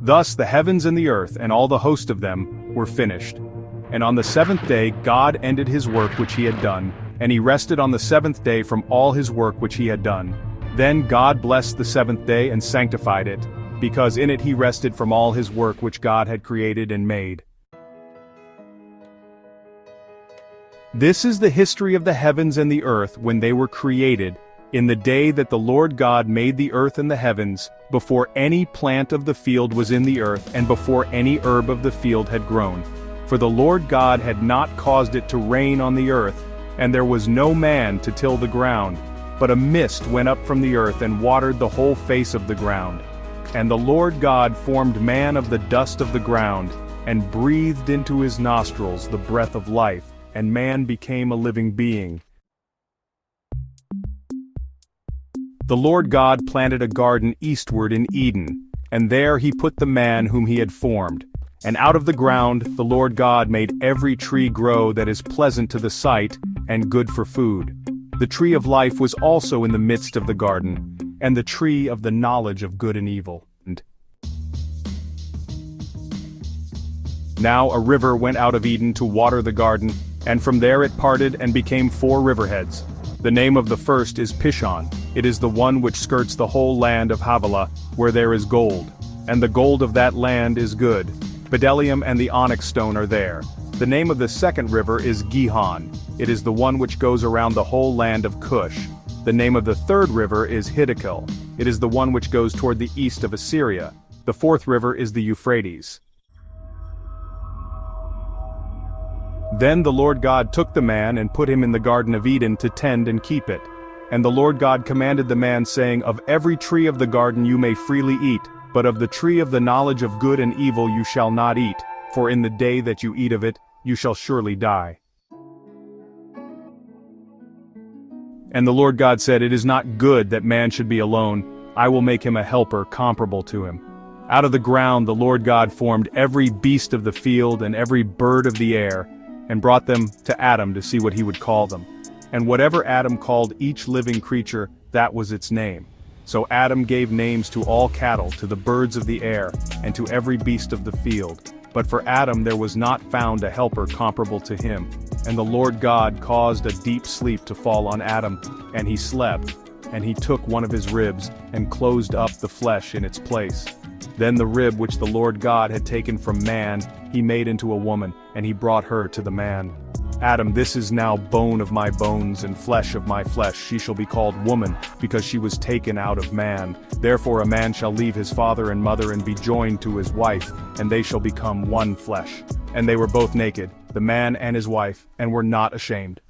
Thus the heavens and the earth and all the host of them were finished. And on the seventh day God ended his work which he had done, and he rested on the seventh day from all his work which he had done. Then God blessed the seventh day and sanctified it, because in it he rested from all his work which God had created and made. This is the history of the heavens and the earth when they were created, in the day that the Lord God made the earth and the heavens, before any plant of the field was in the earth and before any herb of the field had grown. For the Lord God had not caused it to rain on the earth, and there was no man to till the ground, but a mist went up from the earth and watered the whole face of the ground. And the Lord God formed man of the dust of the ground, and breathed into his nostrils the breath of life, and man became a living being. The Lord God planted a garden eastward in Eden, and there he put the man whom he had formed. And out of the ground the Lord God made every tree grow that is pleasant to the sight, and good for food. The tree of life was also in the midst of the garden, and the tree of the knowledge of good and evil. Now a river went out of Eden to water the garden, and from there it parted and became 4 riverheads. The name of the first is Pishon. It is the one which skirts the whole land of Havilah, where there is gold. And the gold of that land is good. Bdellium and the onyx stone are there. The name of the second river is Gihon. It is the one which goes around the whole land of Cush. The name of the third river is Hiddekel. It is the one which goes toward the east of Assyria. The fourth river is the Euphrates. Then the Lord God took the man and put him in the Garden of Eden to tend and keep it. And the Lord God commanded the man, saying, Of every tree of the garden you may freely eat, but of the tree of the knowledge of good and evil you shall not eat, for in the day that you eat of it, you shall surely die. And the Lord God said, It is not good that man should be alone. I will make him a helper comparable to him. Out of the ground the Lord God formed every beast of the field and every bird of the air, and brought them to Adam to see what he would call them. And whatever Adam called each living creature, that was its name. So Adam gave names to all cattle, to the birds of the air, and to every beast of the field. But for Adam there was not found a helper comparable to him. And the Lord God caused a deep sleep to fall on Adam, and he slept. And he took one of his ribs, and closed up the flesh in its place. Then the rib which the Lord God had taken from man, he made into a woman, and he brought her to the man. Adam, this is now bone of my bones and flesh of my flesh. She shall be called woman, because she was taken out of man. Therefore a man shall leave his father and mother and be joined to his wife, and they shall become one flesh. And they were both naked, the man and his wife, and were not ashamed.